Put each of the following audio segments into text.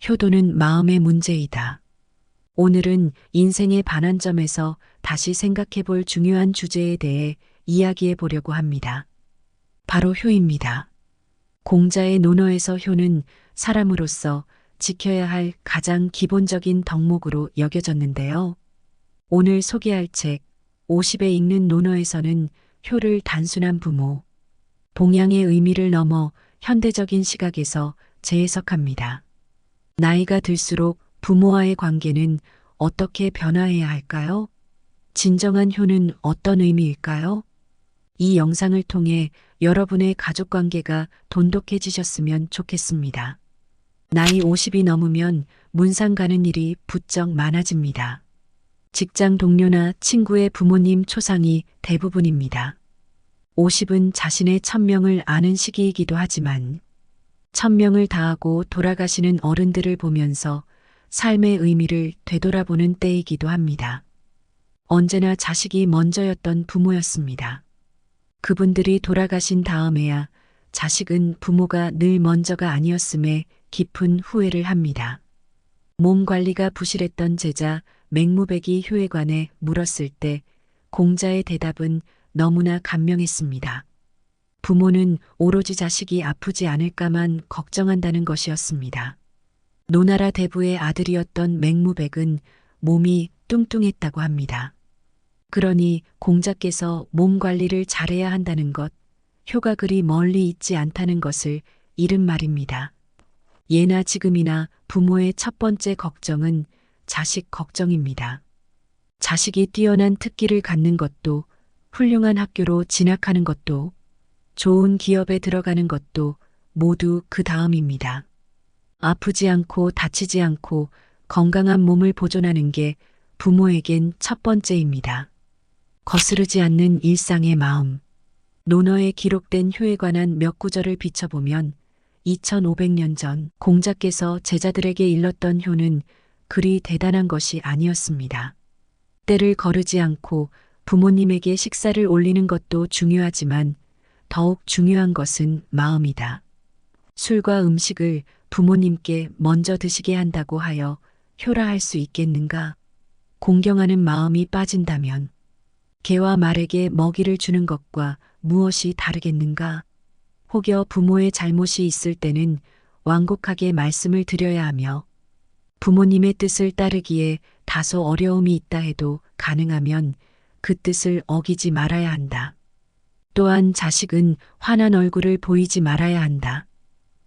효도는 마음의 문제이다. 오늘은 인생의 반환점에서 다시 생각해 볼 중요한 주제에 대해 이야기해 보려고 합니다. 바로 효입니다. 공자의 논어에서 효는 사람으로서 지켜야 할 가장 기본적인 덕목으로 여겨졌는데요. 오늘 소개할 책 50에 읽는 논어에서는 효를 단순한 부모, 동양의 의미를 넘어 현대적인 시각에서 재해석합니다. 나이가 들수록 부모와의 관계는 어떻게 변화해야 할까요? 진정한 효는 어떤 의미일까요? 이 영상을 통해 여러분의 가족 관계가 돈독해지셨으면 좋겠습니다. 나이 50이 넘으면 문상 가는 일이 부쩍 많아집니다. 직장 동료나 친구의 부모님 초상이 대부분입니다. 50은 자신의 천명을 아는 시기이기도 하지만 천명을 다하고 돌아가시는 어른들을 보면서 삶의 의미를 되돌아보는 때이기도 합니다. 언제나 자식이 먼저였던 부모였습니다. 그분들이 돌아가신 다음에야 자식은 부모가 늘 먼저가 아니었음에 깊은 후회를 합니다. 몸 관리가 부실했던 제자 맹무백이 효에 관해 물었을 때 공자의 대답은 너무나 감명했습니다. 부모는 오로지 자식이 아프지 않을까만 걱정한다는 것이었습니다. 노나라 대부의 아들이었던 맹무백은 몸이 뚱뚱했다고 합니다. 그러니 공자께서 몸 관리를 잘해야 한다는 것, 효가 그리 멀리 있지 않다는 것을 이른 말입니다. 예나 지금이나 부모의 첫 번째 걱정은 자식 걱정입니다. 자식이 뛰어난 특기를 갖는 것도, 훌륭한 학교로 진학하는 것도, 좋은 기업에 들어가는 것도 모두 그 다음입니다. 아프지 않고 다치지 않고 건강한 몸을 보존하는 게 부모에겐 첫 번째입니다. 거스르지 않는 일상의 마음. 논어에 기록된 효에 관한 몇 구절을 비춰보면 2500년 전 공자께서 제자들에게 일렀던 효는 그리 대단한 것이 아니었습니다. 때를 거르지 않고 부모님에게 식사를 올리는 것도 중요하지만 더욱 중요한 것은 마음이다. 술과 음식을 부모님께 먼저 드시게 한다고 하여 효라 할 수 있겠는가? 공경하는 마음이 빠진다면 개와 말에게 먹이를 주는 것과 무엇이 다르겠는가? 혹여 부모의 잘못이 있을 때는 완곡하게 말씀을 드려야 하며 부모님의 뜻을 따르기에 다소 어려움이 있다 해도 가능하면 그 뜻을 어기지 말아야 한다. 또한 자식은 환한 얼굴을 보이지 말아야 한다.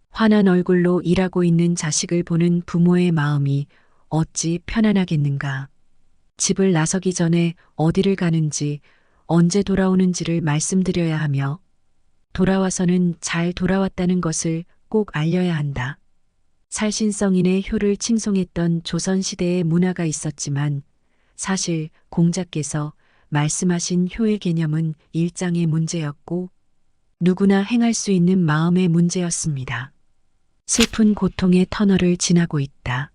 환한 얼굴로 일하고 있는 자식을 보는 부모의 마음이 어찌 편안하겠는가. 집을 나서기 전에 어디를 가는지 언제 돌아오는지를 말씀드려야 하며 돌아와서는 잘 돌아왔다는 것을 꼭 알려야 한다. 살신성인의 효를 칭송했던 조선시대의 문화가 있었지만 사실 공자께서 말씀하신 효의 개념은 일장의 문제였고 누구나 행할 수 있는 마음의 문제였습니다. 슬픈 고통의 터널을 지나고 있다.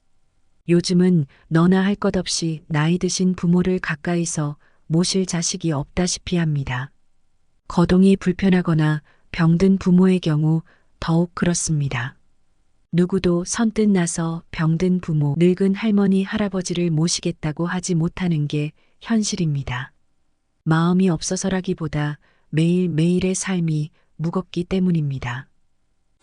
요즘은 너나 할 것 없이 나이 드신 부모를 가까이서 모실 자식이 없다시피 합니다. 거동이 불편하거나 병든 부모의 경우 더욱 그렇습니다. 누구도 선뜻 나서 병든 부모, 늙은 할머니, 할아버지를 모시겠다고 하지 못하는 게 현실입니다. 마음이 없어서라기보다 매일매일의 삶이 무겁기 때문입니다.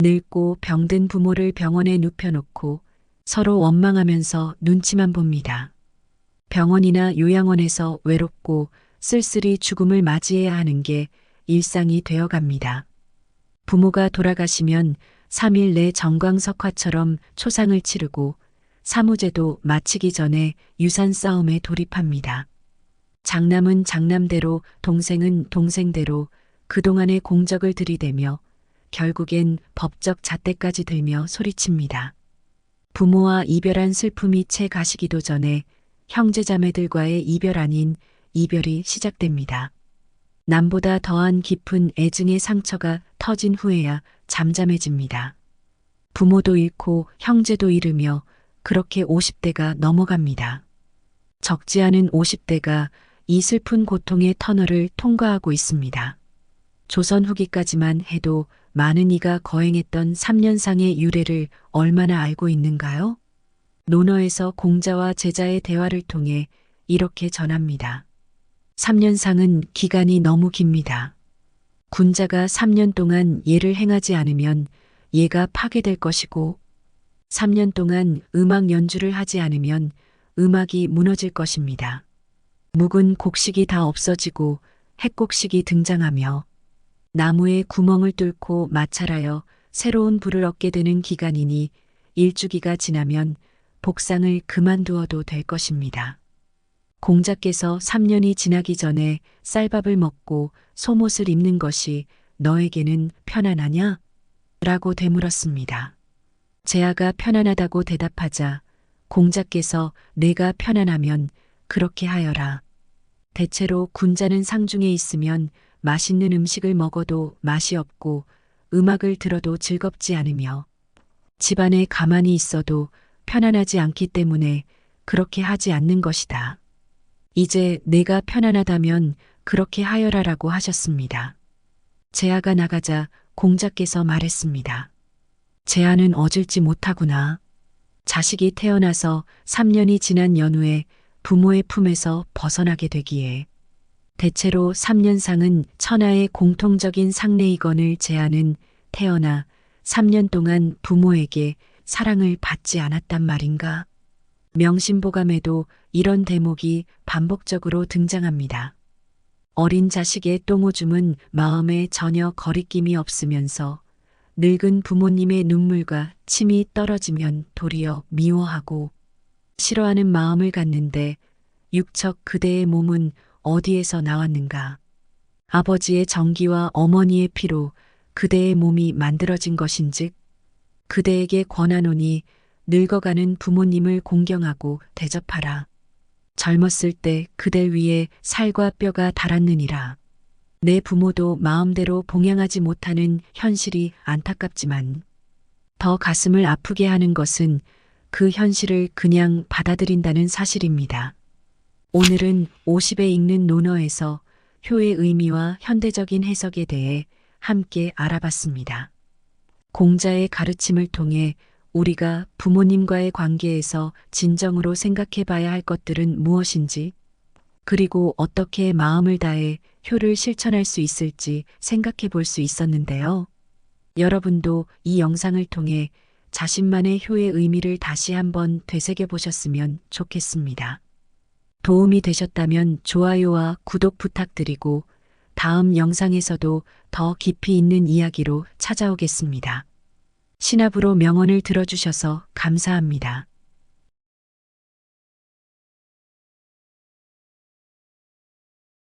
늙고 병든 부모를 병원에 눕혀놓고 서로 원망하면서 눈치만 봅니다. 병원이나 요양원에서 외롭고 쓸쓸히 죽음을 맞이해야 하는 게 일상이 되어갑니다. 부모가 돌아가시면 3일 내 정광석화처럼 초상을 치르고 사무제도 마치기 전에 유산 싸움에 돌입합니다. 장남은 장남대로, 동생은 동생대로 그동안의 공적을 들이대며 결국엔 법적 잣대까지 들며 소리칩니다. 부모와 이별한 슬픔이 채 가시기도 전에 형제자매들과의 이별 아닌 이별이 시작됩니다. 남보다 더한 깊은 애증의 상처가 터진 후에야 잠잠해집니다. 부모도 잃고 형제도 잃으며 그렇게 50대가 넘어갑니다. 적지 않은 50대가 이 슬픈 고통의 터널을 통과하고 있습니다. 조선 후기까지만 해도 많은 이가 거행했던 3년상의 유래를 얼마나 알고 있는가요? 논어에서 공자와 제자의 대화를 통해 이렇게 전합니다. 3년상은 기간이 너무 깁니다. 군자가 3년 동안 예를 행하지 않으면 예가 파괴될 것이고 3년 동안 음악 연주를 하지 않으면 음악이 무너질 것입니다. 묵은 곡식이 다 없어지고 핵곡식이 등장하며 나무에 구멍을 뚫고 마찰하여 새로운 불을 얻게 되는 기간이니 일주기가 지나면 복상을 그만두어도 될 것입니다. 공자께서 3년이 지나기 전에 쌀밥을 먹고 속옷을 입는 것이 너에게는 편안하냐? 라고 되물었습니다. 제아가 편안하다고 대답하자 공자께서 내가 편안하면 그렇게 하여라. 대체로 군자는 상중에 있으면 맛있는 음식을 먹어도 맛이 없고 음악을 들어도 즐겁지 않으며 집안에 가만히 있어도 편안하지 않기 때문에 그렇게 하지 않는 것이다. 이제 내가 편안하다면 그렇게 하여라라고 하셨습니다. 제아가 나가자 공자께서 말했습니다. 제아는 어질지 못하구나. 자식이 태어나서 3년이 지난 연후에 부모의 품에서 벗어나게 되기에 대체로 3년상은 천하의 공통적인 상례이건을 제아는 태어나 3년 동안 부모에게 사랑을 받지 않았단 말인가? 명심보감에도 이런 대목이 반복적으로 등장합니다. 어린 자식의 똥오줌은 마음에 전혀 거리낌이 없으면서 늙은 부모님의 눈물과 침이 떨어지면 도리어 미워하고 싫어하는 마음을 갖는데 육척 그대의 몸은 어디에서 나왔는가? 아버지의 정기와 어머니의 피로 그대의 몸이 만들어진 것인즉 그대에게 권하노니 늙어가는 부모님을 공경하고 대접하라. 젊었을 때 그대 위에 살과 뼈가 닳았느니라. 내 부모도 마음대로 봉양하지 못하는 현실이 안타깝지만 더 가슴을 아프게 하는 것은 그 현실을 그냥 받아들인다는 사실입니다. 오늘은 50에 읽는 논어에서 효의 의미와 현대적인 해석에 대해 함께 알아봤습니다. 공자의 가르침을 통해 우리가 부모님과의 관계에서 진정으로 생각해 봐야 할 것들은 무엇인지, 그리고 어떻게 마음을 다해 효를 실천할 수 있을지 생각해 볼 수 있었는데요. 여러분도 이 영상을 통해 자신만의 효의 의미를 다시 한번 되새겨 보셨으면 좋겠습니다. 도움이 되셨다면 좋아요와 구독 부탁드리고 다음 영상에서도 더 깊이 있는 이야기로 찾아오겠습니다. 신압으로 명언을 들어주셔서 감사합니다.